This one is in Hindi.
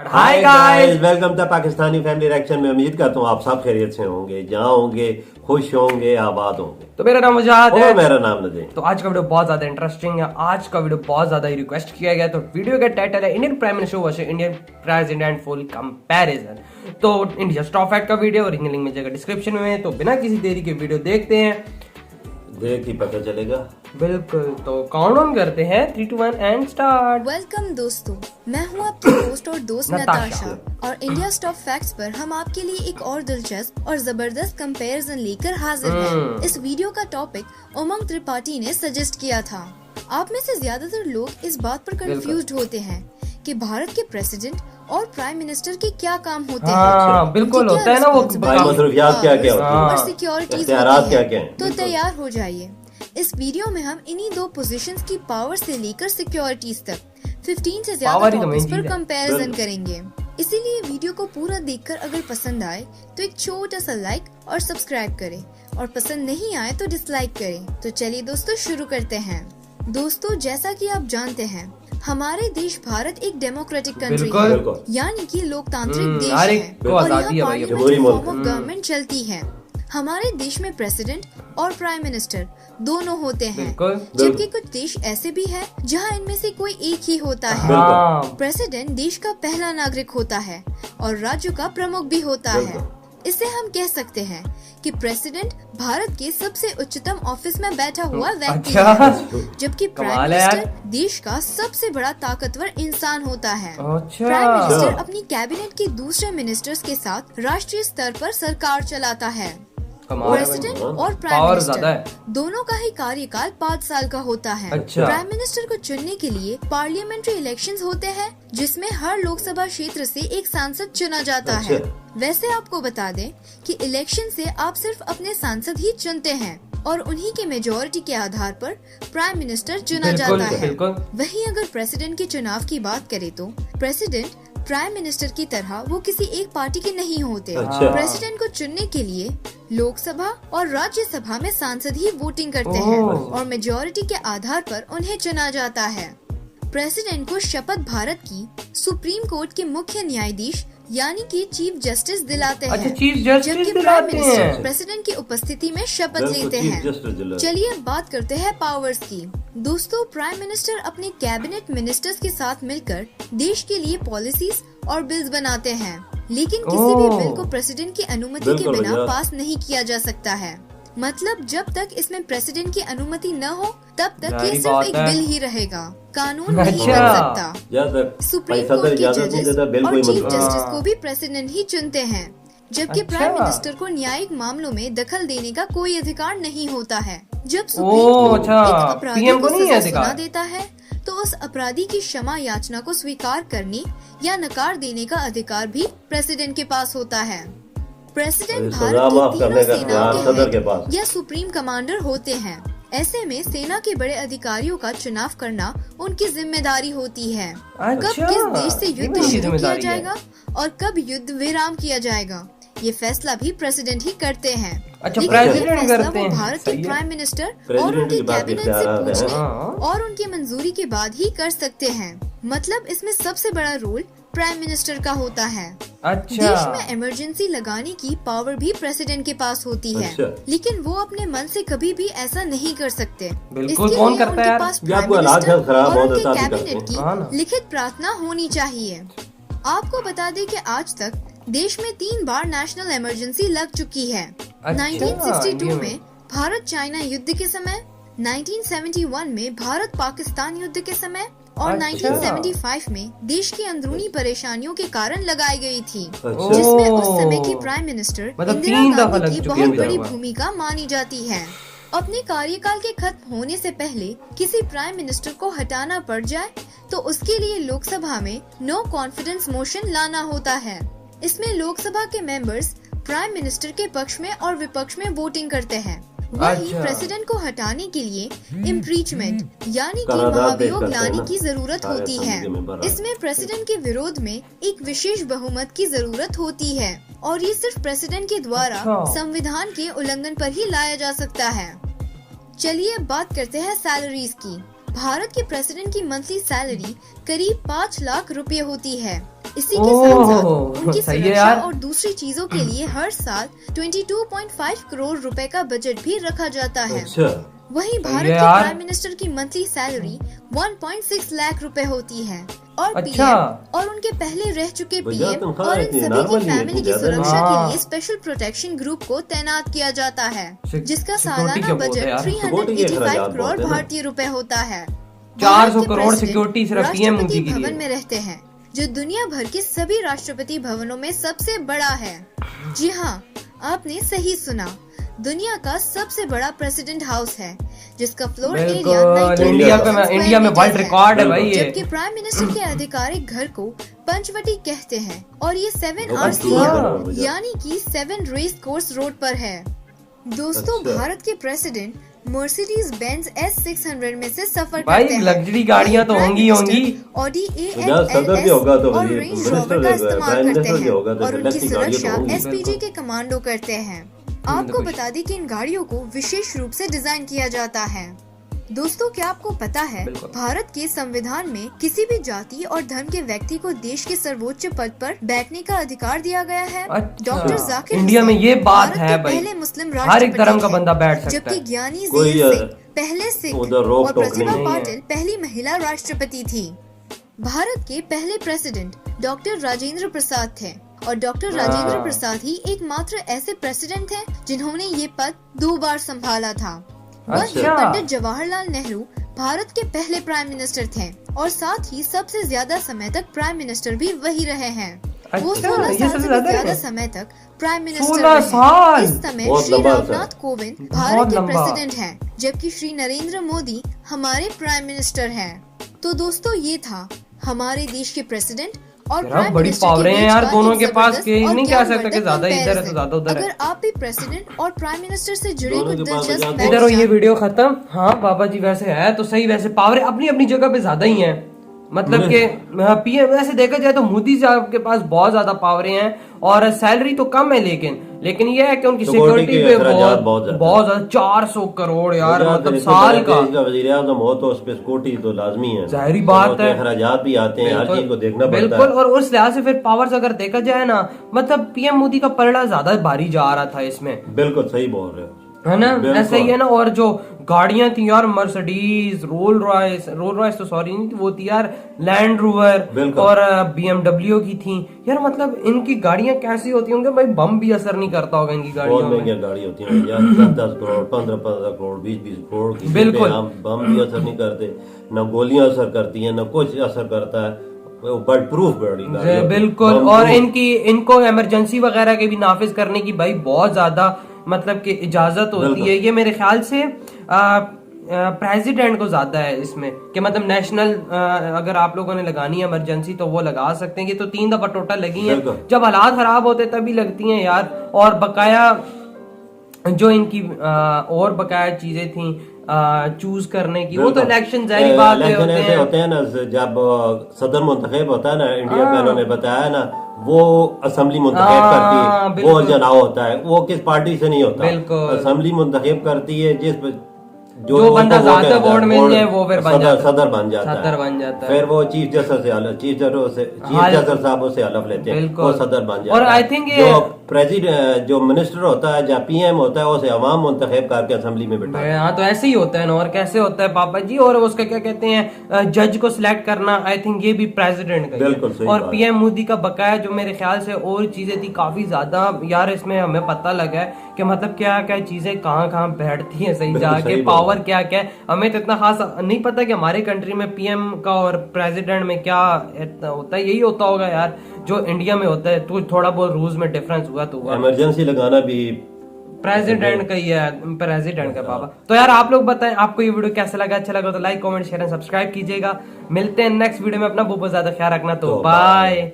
Hi guys, welcome to Pakistani family reaction में। उम्मीद करता हूँ आप सब खैरियत से होंगे, जहाँ होंगे खुश होंगे, आबाद होंगे। तो मेरा नाम मुजाहिद है और मेरा नाम नदीम। तो आज का वीडियो बहुत ज्यादा इंटरेस्टिंग है। आज का वीडियो बहुत ज्यादा ही रिक्वेस्ट किया गया। तो वीडियो का टाइटल है Indian prime minister versus Indian president full comparison. तो इंडिया टॉप फैक्ट का वीडियो और लिंक मिल जाएगा डिस्क्रिप्शन में। तो बिना किसी देरी के वीडियो देखते हैं, देख ही पता चलेगा। बिल्कुल। तो काउंटडाउन करते हैं 3, 2, 1 एंड स्टार्ट। वेलकम दोस्तों, मैं हूं आपकी होस्ट और दोस्त नताशा और इंडिया टॉप फैक्ट्स पर हम आपके लिए एक और दिलचस्प और जबरदस्त कंपैरिजन लेकर हाजिर हैं। इस वीडियो का टॉपिक उमंग त्रिपाठी ने सजेस्ट किया था। आप में से ज्यादातर लोग इस बात पर कंफ्यूज्ड होते हैं कि भारत के प्रेसिडेंट और प्राइम मिनिस्टर के क्या काम होते हैं। बिल्कुल होता है ना वो मसरूफियात क्या क्या होती और है, सिक्योरिटीज क्या क्या है। तो तैयार हो जाइए। इस वीडियो में हम इन्हीं दो पोजीशंस की पावर से लेकर सिक्योरिटीज तक 15 से ज्यादा टॉपिक्स पर कंपैरिजन करेंगे। इसीलिए वीडियो को पूरा देखकर अगर पसंद आए तो एक छोटा सा लाइक और सब्सक्राइब करें, और पसंद नहीं आए तो डिसलाइक करें। तो चलिए दोस्तों शुरू करते हैं। दोस्तों, जैसा कि आप जानते हैं, हमारे देश भारत एक डेमोक्रेटिक कंट्री है, यानी कि लोकतांत्रिक देश है और यहाँ पार्लियामेंट्री फॉर्म ऑफ गवर्नमेंट चलती है। हमारे देश में प्रेसिडेंट और प्राइम मिनिस्टर दोनों होते हैं, जबकि कुछ देश ऐसे भी हैं जहां इनमें से कोई एक ही होता है। प्रेसिडेंट देश का पहला नागरिक होता है और राज्य का प्रमुख भी होता है। इससे हम कह सकते हैं कि प्रेसिडेंट भारत के सबसे उच्चतम ऑफिस में बैठा हुआ व्यक्ति है, जबकि प्राइम मिनिस्टर देश का सबसे बड़ा ताकतवर इंसान होता है। प्राइम मिनिस्टर अपनी कैबिनेट के दूसरे मिनिस्टर्स के साथ राष्ट्रीय स्तर पर सरकार चलाता है। प्रेसिडेंट और प्राइम मिनिस्टर दोनों का ही कार्यकाल 5 साल का होता है। प्राइम मिनिस्टर को चुनने के लिए पार्लियामेंट्री इलेक्शंस होते हैं, जिसमें हर लोकसभा क्षेत्र से एक सांसद चुना जाता है। वैसे आपको बता दें कि इलेक्शन से आप सिर्फ अपने सांसद ही चुनते हैं और उन्हीं के मेजोरिटी के आधार पर प्राइम मिनिस्टर चुना जाता है। वहीं अगर प्रेसिडेंट के चुनाव की बात करें तो प्रेसिडेंट प्राइम मिनिस्टर की तरह वो किसी एक पार्टी के नहीं होते। प्रेसिडेंट को चुनने के लिए लोकसभा और राज्यसभा में सांसद ही वोटिंग करते हैं और मेजोरिटी के आधार पर उन्हें चुना जाता है। प्रेसिडेंट को शपथ भारत की सुप्रीम कोर्ट के मुख्य न्यायाधीश यानी कि चीफ जस्टिस दिलाते हैं, जबकि प्राइम मिनिस्टर प्रेसिडेंट की उपस्थिति में शपथ लेते हैं। चलिए अब बात करते हैं पावर्स की। दोस्तों, प्राइम मिनिस्टर अपने कैबिनेट मिनिस्टर्स के साथ मिलकर देश के लिए पॉलिसीज और बिल्स बनाते हैं, लेकिन किसी भी बिल को प्रेसिडेंट की अनुमति के बिना पास नहीं किया जा सकता है। मतलब जब तक इसमें प्रेसिडेंट की अनुमति न हो तब तक ये सिर्फ एक बिल ही रहेगा, कानून नहीं बन सकता। सुप्रीम कोर्ट के जजेस और चीफ जस्टिस को भी प्रेसिडेंट ही चुनते हैं, जबकि प्राइम मिनिस्टर को न्यायिक मामलों में दखल देने का कोई अधिकार नहीं होता है। जब सुप्रीम कोर्ट एक अपराधी को सजा सुना देता है तो उस अपराधी की क्षमा याचना को स्वीकार करने या नकार देने का अधिकार भी प्रेसिडेंट के पास होता है। प्रेसिडेंट भारत की तीनों सेनाओं के हेड या सुप्रीम कमांडर होते हैं। ऐसे में सेना के बड़े अधिकारियों का चुनाव करना उनकी जिम्मेदारी होती है। कब किस देश से युद्ध शुरू किया जाएगा और कब युद्ध विराम किया जाएगा, ये फैसला भी प्रेसिडेंट ही करते हैं। लेकिन ये फैसला वो भारत के प्राइम मिनिस्टर और उनकी कैबिनेट से पूछने और उनकी मंजूरी के बाद ही कर सकते हैं। मतलब इसमें सबसे बड़ा रोल प्राइम मिनिस्टर का होता है। देश में इमरजेंसी लगाने की पावर भी प्रेसिडेंट के पास होती है, लेकिन वो अपने मन से कभी भी ऐसा नहीं कर सकते। इसके लिए उनके पास प्राइम मिनिस्टर और उनके कैबिनेट की लिखित प्रार्थना होनी चाहिए। आपको बता दें कि आज तक देश में 3 बार नेशनल इमरजेंसी लग चुकी है। 1962 में भारत चाइना युद्ध के समय, 1971 में भारत पाकिस्तान युद्ध के समय और 1975 में देश की अंदरूनी परेशानियों के कारण लगाई गई थी, जिसमें उस समय की प्राइम मिनिस्टर इंदिरा गांधी की बहुत बड़ी भूमिका मानी जाती है। अपने कार्यकाल के खत्म होने से पहले किसी प्राइम मिनिस्टर को हटाना पड़ जाए तो उसके लिए लोकसभा में नो कॉन्फिडेंस मोशन लाना होता है। इसमें लोकसभा के मेंबर्स प्राइम मिनिस्टर के पक्ष में और विपक्ष में वोटिंग करते हैं। वहीं प्रेसिडेंट को हटाने के लिए इम्पीचमेंट यानी कि महाभियोग लाने की जरूरत होती है। इसमें प्रेसिडेंट के विरोध में एक विशेष बहुमत की जरूरत होती है और ये सिर्फ प्रेसिडेंट के द्वारा संविधान के उल्लंघन पर ही लाया जा सकता है। चलिए अब बात करते हैं सैलरीज की। भारत के प्रेसिडेंट की मंथली सैलरी करीब 5 लाख रुपए होती है। इसी के साथ साथ ओह, उनकी सही है सुरक्षा यार। और दूसरी चीजों के लिए हर साल 22.5 करोड़ रुपए का बजट भी रखा जाता है। अच्छा, वहीं सही भारत है के यार। प्राइम मिनिस्टर की मंथली सैलरी 1.6 लाख रुपए होती है और अच्छा। पीएम और उनके पहले रह चुके वजह पीएम तनख्वाह और इन इतनी सभी नॉर्मल की ही है, फैमिली की इतनी ज्यादा सुरक्षा नहीं। के लिए स्पेशल प्रोटेक्शन ग्रुप को तैनात किया जाता है, जिसका सिक्योरिटी सालाना क्या बोलते हैं बजट यार? सिक्योरिटी के 385 अखराजात करोड़ बोलते हैं ना। भारतीय रुपए होता है। 400 भारत के करोड़ प्रेसिडेंट सिक्योरिटी सिर्फ पीएम मोदी राष्ट्रपति के लिए। भवन में रहते हैं, जो दुनिया भर के सभी राष्ट्रपति भवनों में सबसे बड़ा है। जी हाँ, आपने सही सुना, दुनिया का सबसे बड़ा प्रेसिडेंट हाउस है, जिसका फ्लोर एरिया बिल्कुल, इंडिया में वर्ल्ड रिकॉर्ड है भाई ये। जबकि प्राइम मिनिस्टर के आधिकारिक घर को पंचवटी कहते हैं और ये 7 अच्छा। यानी कि 7 रेस कोर्स रोड पर है। दोस्तों, अच्छा। भारत के प्रेसिडेंट मर्सिडीज बेंज S600 में से सफर भाई, करते हैं। लग्जरी गाड़ियां तो वहीं होंगी प्राइम होंगी। मिनिस्टर ऑडी सदर के होगा तो और वजीर, रेंज मिनिस्टर रोवर का इस्तेमाल प्राइम करते मिनिस्टर के हैं होगा तो और उनकी इलेक्ट्रिक गाड़ियां तो सुरक्षा होंगी। एसपीजी के कमांडो करते हैं। आपको बता दें कि इन गाड़ियों को विशेष रूप से डिजाइन किया जाता है। दोस्तों, क्या आपको पता है बिल्कुल। भारत के संविधान में किसी भी जाति और धर्म के व्यक्ति को देश के सर्वोच्च पद पर बैठने का अधिकार दिया गया है। अच्छा। डॉक्टर जाकिर इंडिया में हुसैन ये बात भारत है के भाई। पहले मुस्लिम हर एक धर्म का राष्ट्रपति बंदा हैं, बैठ सकता जबकि है। ज्ञानी कोई, ज़ैल सिंह पहले सिख उधर रोक और टोक प्रतिभा नहीं है। पाटिल पहली महिला राष्ट्रपति थी। भारत के पहले प्रेसिडेंट डॉक्टर राजेंद्र प्रसाद थे और डॉक्टर राजेंद्र प्रसाद ही एकमात्र ऐसे प्रेसिडेंट थे जिन्होंने ये पद 2 बार संभाला था। वहीं अच्छा। पंडित जवाहरलाल नेहरू भारत के पहले प्राइम मिनिस्टर थे और साथ ही सबसे ज्यादा समय तक प्राइम मिनिस्टर भी वही रहे हैं। वो अच्छा, 16 ये साल सबसे से ज्यादा भी ज्यादा है? समय तक प्राइम मिनिस्टर 16 रहे। साल? इस समय बहुत श्री लंबा रामनाथ था। कोविंद बहुत भारत के लंबा। प्रेसिडेंट हैं, जबकि श्री नरेंद्र मोदी हमारे प्राइम मिनिस्टर हैं। तो दोस्तों, ये था हमारे देश के प्रेसिडेंट और यार, प्राइम बड़ी मिनिस्टर के पावरें हैं बीच यार का दोनों एक के पास जबरदस्त के और नहीं कह सकते कि ज्ञानवर्धक ज्यादा इधर है तो comparison। ज्यादा उधर है। अगर आप भी प्रेसिडेंट और प्राइम मिनिस्टर से जुड़े दोनों कुछ के पास दिलचस्प आजादी इधर हो, ये फैक्ट्स वीडियो खत्म। हाँ बाबा जी, वैसे है तो सही, वैसे पावर अपनी अपनी जगह पे ज्यादा ही है। मतलब कि पीएम वैसे देखा जाए तो मोदी साहब के पास बहुत ज्यादा पावरें हैं और सैलरी तो कम है, लेकिन ये है कि उनकी सिक्योरिटी सिक्योरिटी के पे अखराजात बहुत ज्यादा 400 करोड़ यार, वजह मतलब देश साल का। देश का वजीर आजम हो तो उस पे सिक्योरिटी तो लाजमी है। जाहिर बात है। अखराजात भी आते हैं, हर चीज को देखना पड़ता बिल्कुल, है। और उस लिहाज से फिर पावर्स अगर देखा जाए ना, मतलब पीएम मोदी का पलड़ा ज्यादा भारी जा रहा था इसमें, बिल्कुल सही बोल रहे हो, है ना? बिल्कुल। ऐसा ही है ना। और जो गाड़ियां थी यार, मर्सिडीज, रोल रॉयस तो सॉरी नहीं थी, वो थी यार लैंड रोवर बिल्कुल। और BMW की थी यार। मतलब इनकी गाड़ियां कैसी होती होंगी भाई, बम भी असर नहीं करता होगा इनकी बहुत गाड़ियों महंगी में। गाड़ी होती है यार, 10-10 करोड़, 15-15 करोड़, 20-20 करोड़ की। बिल्कुल। हम बम भी असर नहीं करते, न गोलियां असर करती हैं, न कुछ असर करता है। वो बर्ड प्रूफ गाड़ी होती है, बिल्कुल। बम और प्रूफ। इनको इमरजेंसी वगैरह के भी नाफिज करने की भाई बहुत ज्यादा मतलब कि इजाजत होती बिल्कुल। है। ये मेरे ख्याल से प्रेसिडेंट को ज्यादा है इसमें कि मतलब नेशनल, अगर आप लोगों ने लगानी है इमरजेंसी तो वो लगा सकते हैं। ये तो 3 दफा टोटल लगी है, बिल्कुल। जब हालात खराब होते तभी लगती हैं यार। और बकाया जो इनकी और बकाया चीजें थी चूज करने की, वो तो इलेक्शन जाहिर बात है इलेक्शन होते ऐसे हैं। होते हैं ना, जब सदर मुंतखब होता है ना इंडिया का, उन्होंने बताया ना, वो असेंबली मुंतखब करती है, वो बिल्कुल। चुनाव होता है, वो किस पार्टी से नहीं होता। बिल्कुल। असेंबली मुंतखब करती है, जिस जो बंदा ज्यादा वोट मिल जाए वो फिर बन जाता है। सदर बन जाता सदर है। बन जाता है। फिर वो चीफ जस्टिस से चीफ जस्टिस साहब से हलफ लेते हैं, बिल्कुल। वो सदर बन जाता और है। I think जो प्रेसिडेंट, जो मिनिस्टर होता है, जो पीएम होता है, उसे अवाम मुंतखब करके असेंबली में बिठाते हैं। हाँ, तो ऐसे ही होता है ना। और कैसे होता है पापा जी? और उसका क्या कहते हैं, जज को सिलेक्ट करना, आई थिंक ये भी प्रेसिडेंट का ही है। बिल्कुल सही और बात। पीएम मोदी का बकाया जो मेरे ख्याल से और चीजें थी काफी ज्यादा यार, इसमें हमें पता लगा है कि मतलब क्या क्या चीजें कहाँ बैठती हैं सही बिल्कुल जाके, सही बात। पावर क्या क्या है। हमें तो इतना खास नहीं पता कि हमारे कंट्री में पीएम का और प्रेसिडेंट में क्या होता है। यही होता होगा यार जो इंडिया में होता है। तो थोड़ा बहुत रूल्स में डिफरेंस हुआ तो हुआ। इमरजेंसी लगाना भी प्रेसिडेंट का ही है, प्रेसिडेंट का पापा। तो यार आप लोग बताएं आपको ये वीडियो कैसा लगा? अच्छा लगा तो like, comment, share and subscribe कीजिएगा। मिलते हैं नेक्स्ट वीडियो में। अपना बहुत ज्यादा ख्याल रखना। तो तो बाय।